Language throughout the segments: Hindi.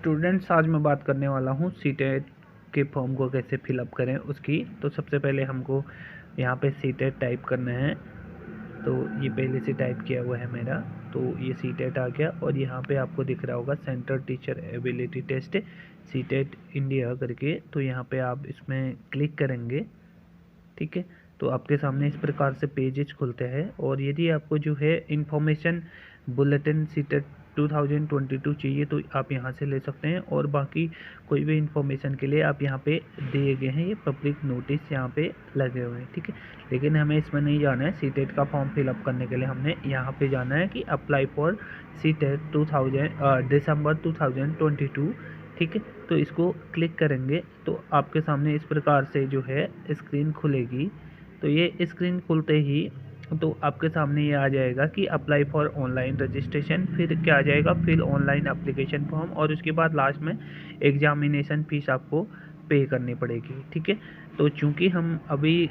स्टूडेंट्स, आज मैं बात करने वाला हूँ सीटेट के फॉर्म को कैसे फिलअप करें उसकी। तो सबसे पहले हमको यहाँ पे सीटेट टाइप करना है। तो ये पहले से टाइप किया हुआ है मेरा, तो ये सीटेट आ गया और यहाँ पे आपको दिख रहा होगा centre teacher ability test CTET India करके। तो यहाँ पे आप इसमें क्लिक करेंगे, ठीक है। तो आपके सामने इस प्रकार से पेजेस खुलते हैं और यदि आपको जो है इंफॉर्मेशन बुलेटिन सीटेट 2022 चाहिए तो आप यहाँ से ले सकते हैं, और बाकी कोई भी इंफॉर्मेशन के लिए आप यहाँ पे दिए गए हैं ये पब्लिक नोटिस यहाँ पे लगे हुए हैं, ठीक है। लेकिन हमें इसमें नहीं जाना है। सीटेट का फॉर्म फिलअप करने के लिए हमने यहाँ पे जाना है कि अप्लाई फॉर सीटेट दिसंबर 2022, ठीक है। तो इसको क्लिक करेंगे तो आपके सामने इस प्रकार से जो है स्क्रीन खुलेगी। तो ये स्क्रीन खुलते ही तो आपके सामने ये आ जाएगा कि अप्लाई फॉर ऑनलाइन रजिस्ट्रेशन, फिर क्या आ जाएगा फिल ऑनलाइन एप्लीकेशन फॉर्म, और उसके बाद लास्ट में एग्जामिनेशन फीस आपको पे करनी पड़ेगी, ठीक है। तो चूंकि हम अभी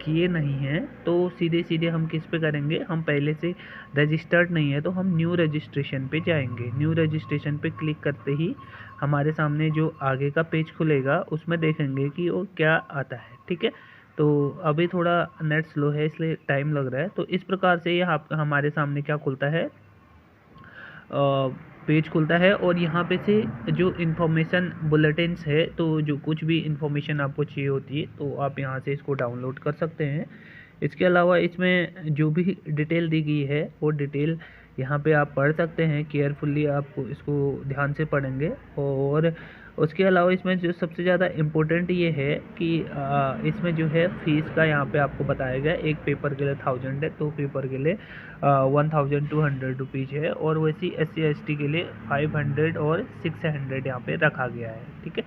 किए नहीं हैं तो सीधे सीधे हम किस पे करेंगे, हम पहले से रजिस्टर्ड नहीं है तो हम न्यू रजिस्ट्रेशन पे जाएंगे। न्यू रजिस्ट्रेशन पे क्लिक करते ही हमारे सामने जो आगे का पेज खुलेगा उसमें देखेंगे कि वो क्या आता है, ठीक है। तो अभी थोड़ा नेट स्लो है इसलिए टाइम लग रहा है। तो इस प्रकार से यह हमारे सामने क्या खुलता है, पेज खुलता है, और यहाँ पे से जो इन्फॉर्मेशन बुलेटिन्स है, तो जो कुछ भी इन्फॉर्मेशन आपको चाहिए होती है तो आप यहाँ से इसको डाउनलोड कर सकते हैं। इसके अलावा इसमें जो भी डिटेल दी गई है वो डिटेल यहाँ पे आप पढ़ सकते हैं केयरफुली, आप इसको ध्यान से पढ़ेंगे। और उसके अलावा इसमें जो सबसे ज़्यादा इम्पोर्टेंट ये है कि इसमें जो है फीस का यहाँ पे आपको बताया गया, एक पेपर के लिए 1000 है, तो पेपर के लिए 1200 रुपीज़ है, और वैसी SC/ST के लिए 500 और 600 यहाँ पे रखा गया है, ठीक है।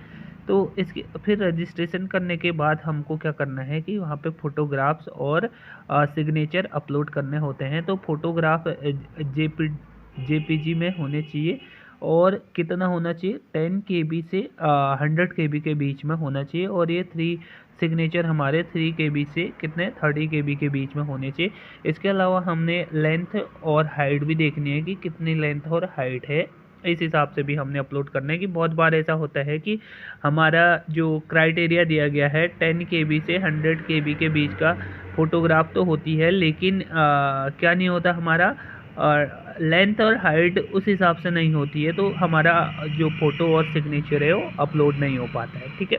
तो इसकी फिर रजिस्ट्रेशन करने के बाद हमको क्या करना है कि वहाँ पे फ़ोटोग्राफ्स और सिग्नेचर अपलोड करने होते हैं। तो फ़ोटोग्राफ JPG में होने चाहिए, और कितना होना चाहिए 10 KB से 100 KB के बीच में होना चाहिए, और ये 3 सिग्नेचर हमारे 3 KB से कितने 30 KB के बीच में होने चाहिए। इसके अलावा हमने लेंथ और हाइट भी देखनी है कि कितनी लेंथ और हाइट है, इस हिसाब से भी हमने अपलोड करना है। कि बहुत बार ऐसा होता है कि हमारा जो क्राइटेरिया दिया गया है 10 KB से 100 KB के बीच का फ़ोटोग्राफ तो होती है, लेकिन क्या नहीं होता, हमारा लेंथ और हाइट उस हिसाब से नहीं होती है, तो हमारा जो फ़ोटो और सिग्नेचर है वो अपलोड नहीं हो पाता है, ठीक है।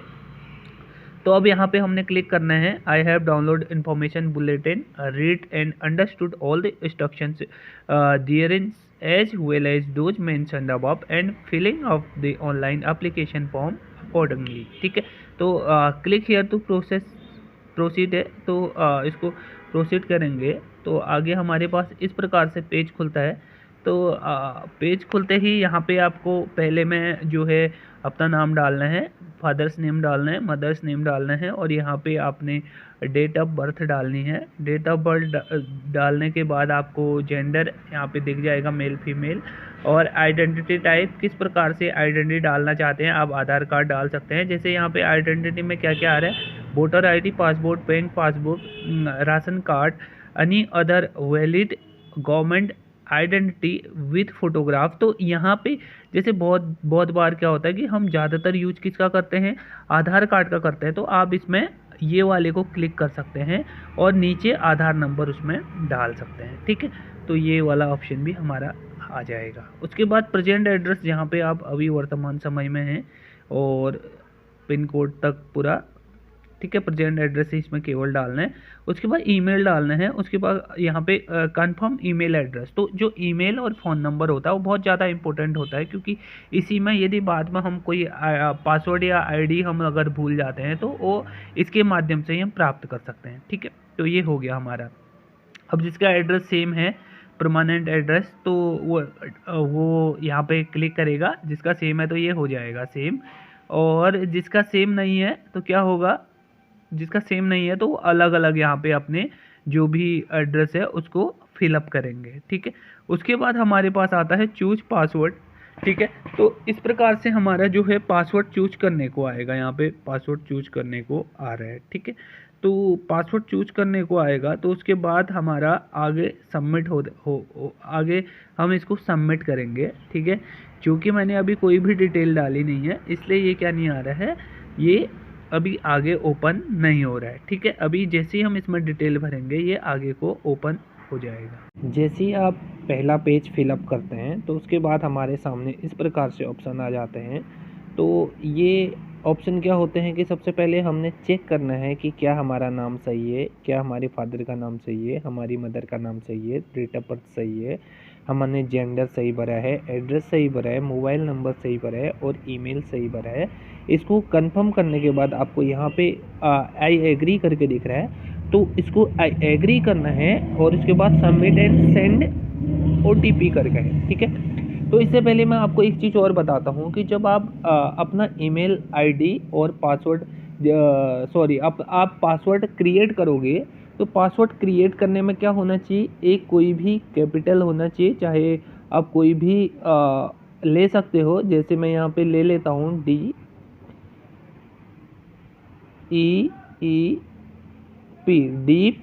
तो अब यहाँ पे हमने क्लिक करना है I have download information bulletin, read and understood all the instructions therein as well as those mentioned above and filling of the online application form accordingly, ठीक है। तो क्लिक हियर टू प्रोसीड है, तो इसको प्रोसीड करेंगे तो आगे हमारे पास इस प्रकार से पेज खुलता है। तो पेज खुलते ही यहाँ पे आपको पहले में जो है अपना नाम डालना है, फादर्स नेम डालना है, मदर्स नेम डालना है, और यहाँ पे आपने डेट ऑफ बर्थ डालनी है। डेट ऑफ बर्थ डालने के बाद आपको जेंडर यहाँ पे दिख जाएगा, मेल फीमेल, और आइडेंटिटी टाइप किस प्रकार से आइडेंटिटी डालना चाहते हैं आप आधार कार्ड डाल सकते हैं। जैसे यहाँ पे आइडेंटिटी में क्या क्या आ रहा है, voter ID, passport, bank passbook, ration card, any other valid government identity with photograph. तो यहाँ पे जैसे बहुत बार क्या होता है कि हम ज़्यादातर यूज किसका करते हैं, आधार कार्ड का करते हैं, तो आप इसमें ये वाले को क्लिक कर सकते हैं और नीचे आधार नंबर उसमें डाल सकते हैं, ठीक है। तो ये वाला ऑप्शन भी हमारा आ जाएगा। उसके बाद प्रेजेंट एड्रेस, जहाँ पे आप अभी वर्तमान समय में हैं, और पिन कोड तक पूरा, ठीक है। प्रेजेंट एड्रेस इसमें केवल डालना है। उसके बाद ईमेल डालना है। उसके बाद यहाँ पे कंफर्म ईमेल एड्रेस, तो जो ईमेल और फ़ोन नंबर होता है वो बहुत ज़्यादा इंपॉर्टेंट होता है, क्योंकि इसी में यदि बाद में हम कोई पासवर्ड या ID हम अगर भूल जाते हैं तो वो इसके माध्यम से ही हम प्राप्त कर सकते हैं, ठीक है। तो ये हो गया हमारा। अब जिसका एड्रेस सेम है परमानेंट एड्रेस, तो वो यहाँ पे क्लिक करेगा, जिसका सेम है तो ये हो जाएगा सेम, और जिसका सेम नहीं है तो क्या होगा, जिसका सेम नहीं है तो अलग अलग यहाँ पे अपने जो भी एड्रेस है उसको फिलअप करेंगे, ठीक है। उसके बाद हमारे पास आता है चूज पासवर्ड, ठीक है। तो इस प्रकार से हमारा जो है पासवर्ड चूज करने को आएगा, यहाँ पे पासवर्ड चूज करने को आ रहा है, ठीक है। तो पासवर्ड चूज करने को आएगा, तो उसके बाद हमारा आगे सबमिट आगे हम इसको सबमिट करेंगे। ठीक है, क्योंकि मैंने अभी कोई भी डिटेल डाली नहीं है, इसलिए ये क्या नहीं आ रहा है, ये अभी आगे ओपन नहीं हो रहा है। ठीक है, अभी जैसे ही हम इसमें डिटेल भरेंगे ये आगे को ओपन हो जाएगा। जैसे ही आप पहला पेज फिलअप करते हैं तो उसके बाद हमारे सामने इस प्रकार से ऑप्शन आ जाते हैं। तो ये ऑप्शन क्या होते हैं कि सबसे पहले हमने चेक करना है कि क्या हमारा नाम सही है, क्या हमारे फादर का नाम सही है, हमारी मदर का नाम सही है, डेट ऑफ बर्थ सही है, हमने जेंडर सही भरा है, एड्रेस सही भरा है, मोबाइल नंबर सही भरा है और ईमेल सही भरा है। इसको कंफर्म करने के बाद आपको यहाँ पे आई एग्री करके दिख रहा है, तो इसको आई एग्री करना है और उसके बाद सबमिट एंड सेंड OTP करके है। ठीक है, तो इससे पहले मैं आपको एक चीज़ और बताता हूँ कि जब आप अपना ईमेल आईडी और पासवर्ड आप पासवर्ड क्रिएट करोगे, तो पासवर्ड क्रिएट करने में क्या होना चाहिए, एक कोई भी कैपिटल होना चाहिए, चाहे आप कोई भी ले सकते हो। जैसे मैं यहाँ पे ले लेता हूँ DEEP। डीप।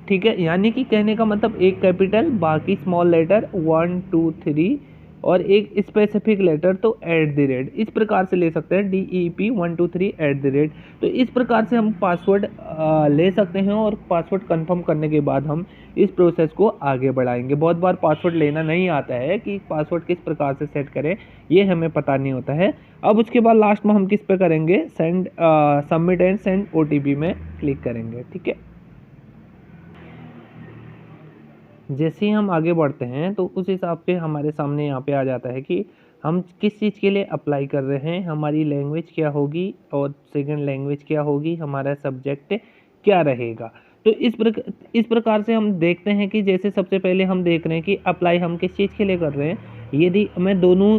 ठीक है, यानी कि कहने का मतलब एक कैपिटल, बाकी स्मॉल लेटर 1 2 3 और एक स्पेसिफिक लेटर, तो @ इस प्रकार से ले सकते हैं, DEP 1 2 3 @। तो इस प्रकार से हम पासवर्ड ले सकते हैं और पासवर्ड कंफर्म करने के बाद हम इस प्रोसेस को आगे बढ़ाएंगे। बहुत बार पासवर्ड लेना नहीं आता है कि पासवर्ड किस प्रकार से सेट करें, ये हमें पता नहीं होता है। अब उसके बाद लास्ट में हम किस पे करेंगे, सबमिट एंड सेंड OTP में क्लिक करेंगे। ठीक है, जैसे ही हम आगे बढ़ते हैं तो उस हिसाब से हमारे सामने यहाँ पे आ जाता है कि हम किस चीज़ के लिए अप्लाई कर रहे हैं, हमारी लैंग्वेज क्या होगी और सेकंड लैंग्वेज क्या होगी, हमारा सब्जेक्ट क्या रहेगा। तो इस प्रकार से हम देखते हैं कि जैसे सबसे पहले हम देख रहे हैं कि अप्लाई हम किस चीज़ के लिए कर रहे हैं। यदि मैं दोनों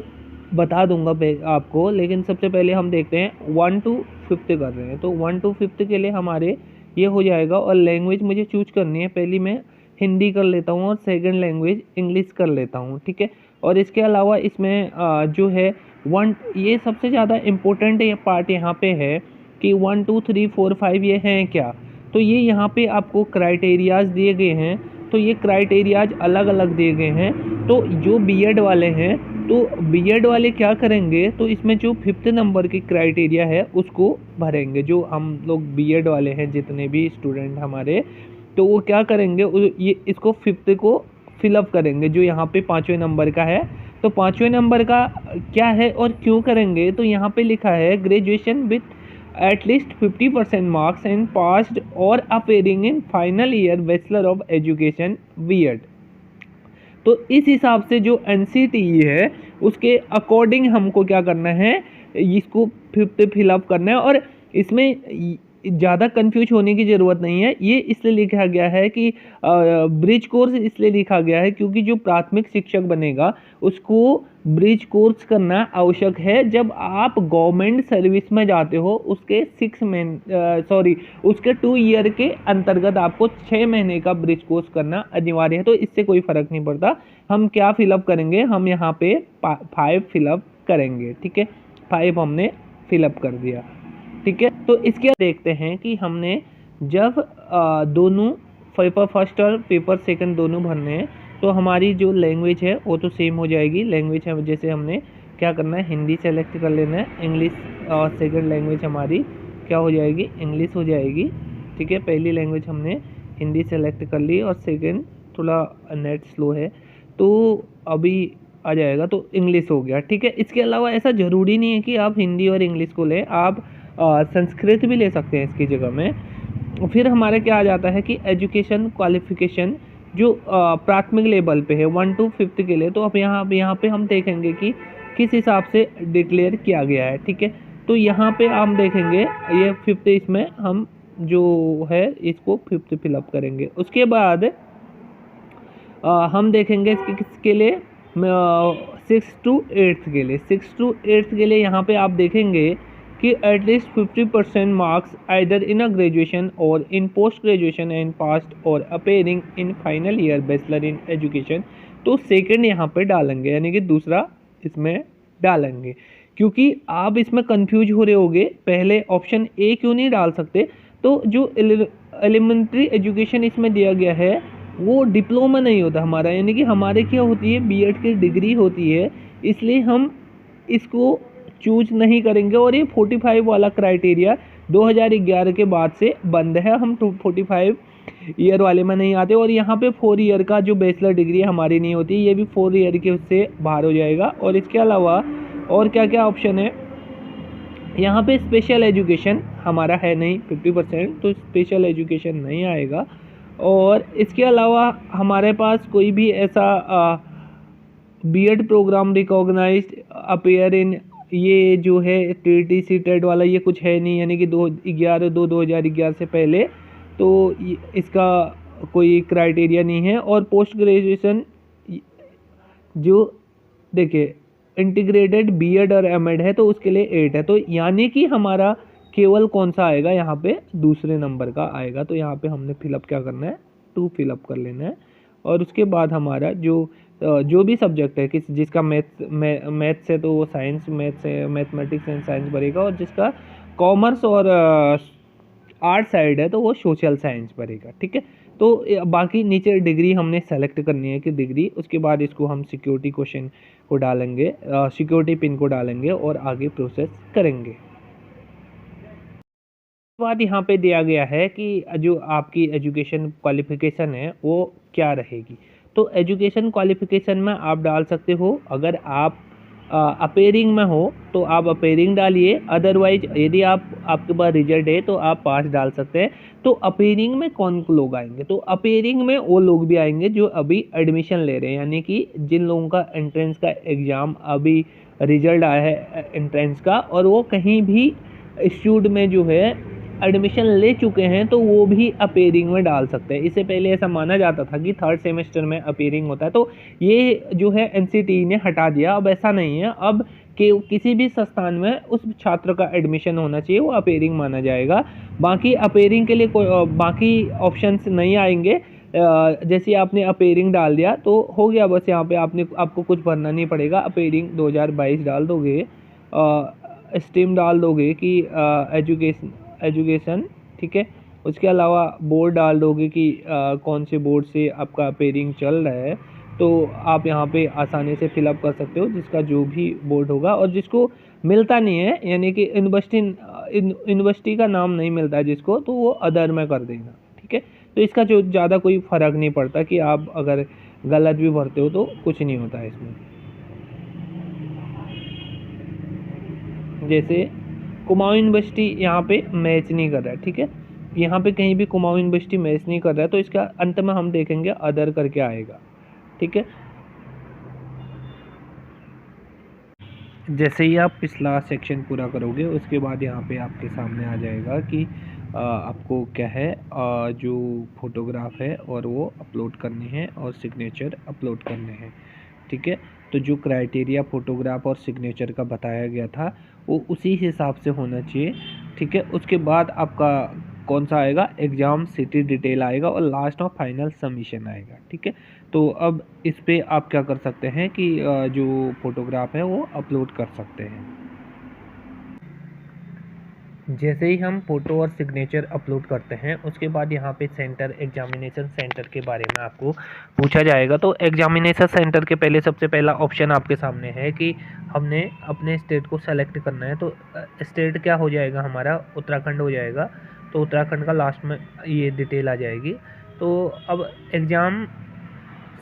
बता दूंगा आपको, लेकिन सबसे पहले हम देखते हैं 1 to 5th कर रहे हैं, तो 1 to 5th के लिए हमारे ये हो जाएगा। और लैंग्वेज मुझे चूज करनी है, पहली मैं हिंदी कर लेता हूँ और सेकंड लैंग्वेज इंग्लिश कर लेता हूँ। ठीक है, और इसके अलावा इसमें जो है ये सबसे ज़्यादा इम्पोर्टेंट ये पार्ट यहाँ पे है कि 1 2 3 4 5 ये हैं क्या। तो ये यहाँ पे आपको क्राइटेरियाज दिए गए हैं, तो ये क्राइटेरियाज अलग अलग दिए गए हैं। तो जो B.Ed वाले हैं, तो B.Ed वाले क्या करेंगे, तो इसमें जो 5th नंबर की क्राइटेरिया है उसको भरेंगे। जो हम लोग B.Ed वाले हैं, जितने भी स्टूडेंट हमारे, तो वो क्या करेंगे, ये इसको 5th को फिलअप करेंगे जो यहाँ पे 5वें नंबर का है। तो 5वें नंबर का क्या है और क्यों करेंगे, तो यहाँ पे लिखा है graduation with at least 50% marks and passed or appearing in final year bachelor of education B.Ed। तो इस हिसाब से जो NCTE है उसके अकॉर्डिंग हमको क्या करना है, इसको 5th फिलअप करना है। और इसमें ज़्यादा कंफ्यूज होने की ज़रूरत नहीं है। ये इसलिए लिखा गया है कि ब्रिज कोर्स इसलिए लिखा गया है क्योंकि जो प्राथमिक शिक्षक बनेगा उसको ब्रिज कोर्स करना आवश्यक है। जब आप गवर्नमेंट सर्विस में जाते हो उसके उसके 2 ईयर के अंतर्गत आपको 6 महीने का ब्रिज कोर्स करना अनिवार्य है। तो इससे कोई फ़र्क नहीं पड़ता। हम क्या फिलअप करेंगे, हम यहाँ पे 5 फिलअप करेंगे। ठीक है, 5 हमने फिलअप कर दिया। ठीक है, तो इसके देखते हैं कि हमने जब दोनों पेपर फर्स्ट और पेपर सेकंड दोनों भरने हैं, तो हमारी जो लैंग्वेज है वो तो सेम हो जाएगी। लैंग्वेज है जैसे हमने क्या करना है, हिंदी सेलेक्ट कर लेना है, इंग्लिश और सेकंड लैंग्वेज हमारी क्या हो जाएगी, इंग्लिश हो जाएगी। ठीक है, पहली लैंग्वेज हमने हिंदी सेलेक्ट कर ली और सेकंड थोड़ा नेट स्लो है तो अभी आ जाएगा, तो इंग्लिश हो गया। ठीक है, इसके अलावा ऐसा ज़रूरी नहीं है कि आप हिंदी और इंग्लिश को लें, आप संस्कृत भी ले सकते हैं इसकी जगह में। फिर हमारे क्या आ जाता है कि एजुकेशन क्वालिफिकेशन जो प्राथमिक लेवल पे है 1 to 5th के लिए, तो अब यहाँ पे हम देखेंगे कि किस हिसाब से डिक्लेयर किया गया है। ठीक है, तो यहाँ पे हम देखेंगे ये 5th, इसमें हम जो है इसको 5th फिलअप करेंगे। उसके बाद हम देखेंगे किसके लिए, 6 to 8th के लिए। 6 to 8th के लिए यहाँ पे आप देखेंगे कि at least 50% marks either in a graduation और इन पोस्ट ग्रेजुएशन एंड पास्ट और appearing in final year bachelor in education. तो सेकंड यहाँ पे डालेंगे, यानी कि दूसरा इसमें डालेंगे, क्योंकि आप इसमें कंफ्यूज हो रहे होगे पहले ऑप्शन ए क्यों नहीं डाल सकते। तो जो एलिमेंट्री एजुकेशन इसमें दिया गया है वो डिप्लोमा नहीं होता हमारा, यानी कि हमारे क्या होती है, बीएड की डिग्री होती है, इसलिए हम इसको चूज नहीं करेंगे। और ये 45 वाला क्राइटेरिया 2011 के बाद से बंद है, हम 45 ईयर वाले में नहीं आते। और यहाँ पे 4 ईयर का जो बैचलर डिग्री हमारी नहीं होती, ये भी 4 ईयर के उससे बाहर हो जाएगा। और इसके अलावा और क्या क्या ऑप्शन है, यहाँ पे स्पेशल एजुकेशन हमारा है नहीं 50%, तो स्पेशल एजुकेशन नहीं आएगा। और इसके अलावा हमारे पास कोई भी ऐसा BEd programme recognised appear in, ये जो है टीटीसी टेट वाला ये कुछ है नहीं, यानी कि 2011 से पहले, तो इसका कोई क्राइटेरिया नहीं है। और पोस्ट ग्रेजुएशन जो देखिए इंटीग्रेटेड बीएड और एमएड है तो उसके लिए 8 है, तो यानी कि हमारा केवल कौन सा आएगा यहाँ पे, दूसरे नंबर का आएगा। तो यहाँ पे हमने फिलअप क्या करना है, 2 फिलअप कर लेना है। और उसके बाद हमारा जो भी सब्जेक्ट है किस जिसका मैथ्स है तो वो साइंस मैथ्स है, मैथमेटिक्स एंड साइंस भरेगा। और जिसका कॉमर्स और आर्ट साइड है तो वो सोशल साइंस भरेगा, ठीक है। तो बाकी नीचे डिग्री हमने सेलेक्ट करनी है कि डिग्री, उसके बाद इसको हम सिक्योरिटी क्वेश्चन को डालेंगे, सिक्योरिटी पिन को डालेंगे और आगे प्रोसेस करेंगे। बाद यहाँ पे दिया गया है कि जो आपकी एजुकेशन क्वालिफिकेशन है वो क्या रहेगी। तो एजुकेशन क्वालिफिकेशन में आप डाल सकते हो, अगर आप अपेयरिंग में हो तो आप अपेयरिंग डालिए, अदरवाइज यदि आपके पास रिजल्ट है तो आप पास डाल सकते हैं। तो अपेयरिंग में कौन लोग आएंगे, तो अपेयरिंग में वो लोग भी आएंगे जो अभी एडमिशन ले रहे हैं, यानी कि जिन लोगों का एंट्रेंस का एग्ज़ाम अभी रिजल्ट आया है एंट्रेंस का, और वो कहीं भी इंस्टीट्यूट में जो है एडमिशन ले चुके हैं तो वो भी अपेयरिंग में डाल सकते हैं। इससे पहले ऐसा माना जाता था कि 3rd सेमेस्टर में अपेयरिंग होता है, तो ये जो है एनसीटीई ने हटा दिया, अब ऐसा नहीं है। अब कि किसी भी संस्थान में उस छात्र का एडमिशन होना चाहिए वो अपेयरिंग माना जाएगा। बाकी अपेयरिंग के लिए कोई बाकी ऑप्शंस नहीं आएंगे। जैसे आपने अपेयरिंग डाल दिया तो हो गया, बस यहाँ पे आपको कुछ भरना नहीं पड़ेगा। अपेयरिंग 2022 डाल दोगे, स्ट्रीम डाल दोगे कि एजुकेशन, ठीक है। उसके अलावा बोर्ड डाल दोगे कि कौन से बोर्ड से आपका अपेयरिंग चल रहा है, तो आप यहाँ पे आसानी से फिलअप कर सकते हो जिसका जो भी बोर्ड होगा। और जिसको मिलता नहीं है, यानी कि यूनिवर्सिटी का नाम नहीं मिलता है जिसको, तो वो अदर में कर देना, ठीक है। तो इसका जो ज़्यादा कोई फ़र्क नहीं पड़ता कि आप अगर गलत भी भरते हो तो कुछ नहीं होता है इसमें। जैसे कुमाऊं यूनिवर्सिटी यहाँ पे मैच नहीं कर रहा है, ठीक है, यहाँ पे कहीं भी कुमाऊं यूनिवर्सिटी मैच नहीं कर रहा है, तो इसका अंत में हम देखेंगे अदर करके आएगा, ठीक है। जैसे ही आप पिछला सेक्शन पूरा करोगे उसके बाद यहाँ पे आपके सामने आ जाएगा कि आपको क्या है, जो फोटोग्राफ है और वो अपलोड करनी है और सिग्नेचर अपलोड करने हैं, ठीक है। तो जो क्राइटेरिया फोटोग्राफ और सिग्नेचर का बताया गया था वो उसी हिसाब से होना चाहिए, ठीक है। उसके बाद आपका कौन सा आएगा, एग्ज़ाम सिटी डिटेल आएगा और लास्ट में फाइनल सबमिशन आएगा, ठीक है। तो अब इस पे आप क्या कर सकते हैं कि जो फोटोग्राफ है वो अपलोड कर सकते हैं। जैसे ही हम फ़ोटो और सिग्नेचर अपलोड करते हैं उसके बाद यहाँ पे सेंटर, एग्जामिनेशन सेंटर के बारे में आपको पूछा जाएगा। तो एग्जामिनेशन सेंटर के पहले सबसे पहला ऑप्शन आपके सामने है कि हमने अपने स्टेट को सेलेक्ट करना है। तो स्टेट क्या हो जाएगा हमारा, उत्तराखंड हो जाएगा। तो उत्तराखंड का लास्ट में ये डिटेल आ जाएगी। तो अब एग्ज़ाम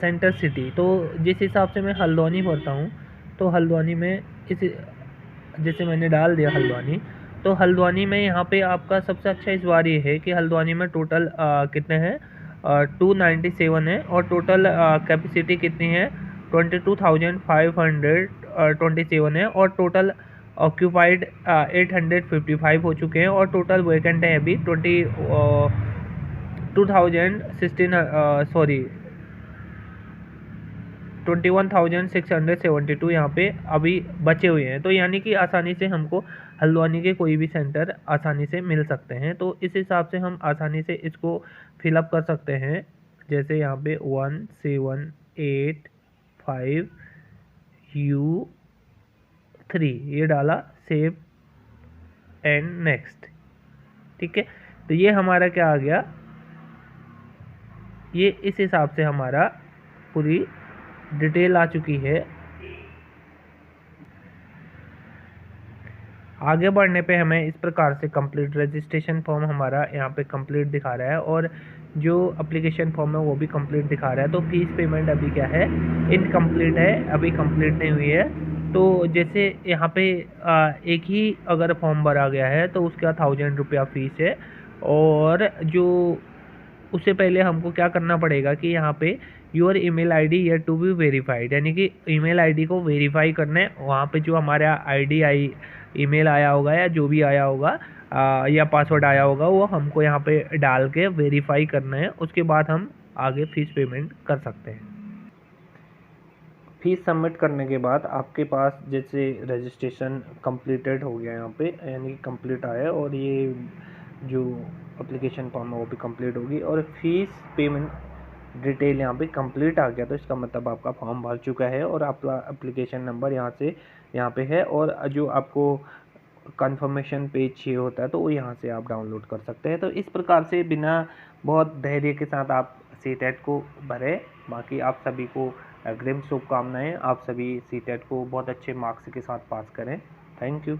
सेंटर सिटी, तो जिस हिसाब से मैं हल्द्वानी भरता हूँ तो हल्द्वानी में जैसे मैंने डाल दिया हल्द्वानी, तो हल्द्वानी में यहाँ पे आपका सबसे अच्छा इस बार ये है कि हल्द्वानी में टोटल कितने हैं, 297 है। और टोटल कैपेसिटी कितनी है, 22,527 है। और टोटल ऑक्यूपाइड 855 हो चुके हैं। और टोटल वैकेंट है अभी 21,672 यहाँ पे अभी बचे हुए हैं। तो यानी कि आसानी से हमको हल्द्वानी के कोई भी सेंटर आसानी से मिल सकते हैं। तो इस हिसाब से हम आसानी से इसको फिलअप कर सकते हैं। जैसे यहाँ पे 1785U3 ये डाला, सेव एंड नेक्स्ट, ठीक है। तो ये हमारा क्या आ गया, ये इस हिसाब से हमारा पूरी डिटेल आ चुकी है। आगे बढ़ने पे हमें इस प्रकार से कंप्लीट रजिस्ट्रेशन फॉर्म हमारा यहाँ पे कंप्लीट दिखा रहा है और जो एप्लीकेशन फॉर्म है वो भी कंप्लीट दिखा रहा है। तो फीस पेमेंट अभी क्या है, इनकम्प्लीट है, अभी कंप्लीट नहीं हुई है। तो जैसे यहाँ पे एक ही अगर फॉर्म भरा गया है तो उसका 1000 रुपया फीस है। और जो उससे पहले हमको क्या करना पड़ेगा कि यहाँ पे your email ID are to be verified, यानी कि ईमेल आईडी को वेरीफाई करना है। वहाँ पे जो हमारा ईमेल आया होगा या जो भी आया होगा या पासवर्ड आया होगा वो हमको यहाँ पे डाल के वेरीफाई करना है। उसके बाद हम आगे फीस पेमेंट कर सकते हैं। फीस सबमिट करने के बाद आपके पास जैसे रजिस्ट्रेशन कंप्लीटेड हो गया यहाँ पे, यानी कंप्लीट आया और ये जो एप्लीकेशन फॉर्म है वो भी कंप्लीट होगी और फीस पेमेंट डिटेल यहाँ पे कंप्लीट आ गया। तो इसका मतलब आपका फॉर्म भर चुका है और आपका एप्लीकेशन नंबर यहाँ पे है और जो आपको कंफर्मेशन पेज चाहिए होता है तो वो यहाँ से आप डाउनलोड कर सकते हैं। तो इस प्रकार से बिना बहुत धैर्य के साथ आप सीटेट को भरें। बाकी आप सभी को अग्रिम शुभकामनाएं, आप सभी सीटेट को बहुत अच्छे मार्क्स के साथ पास करें। Thank you.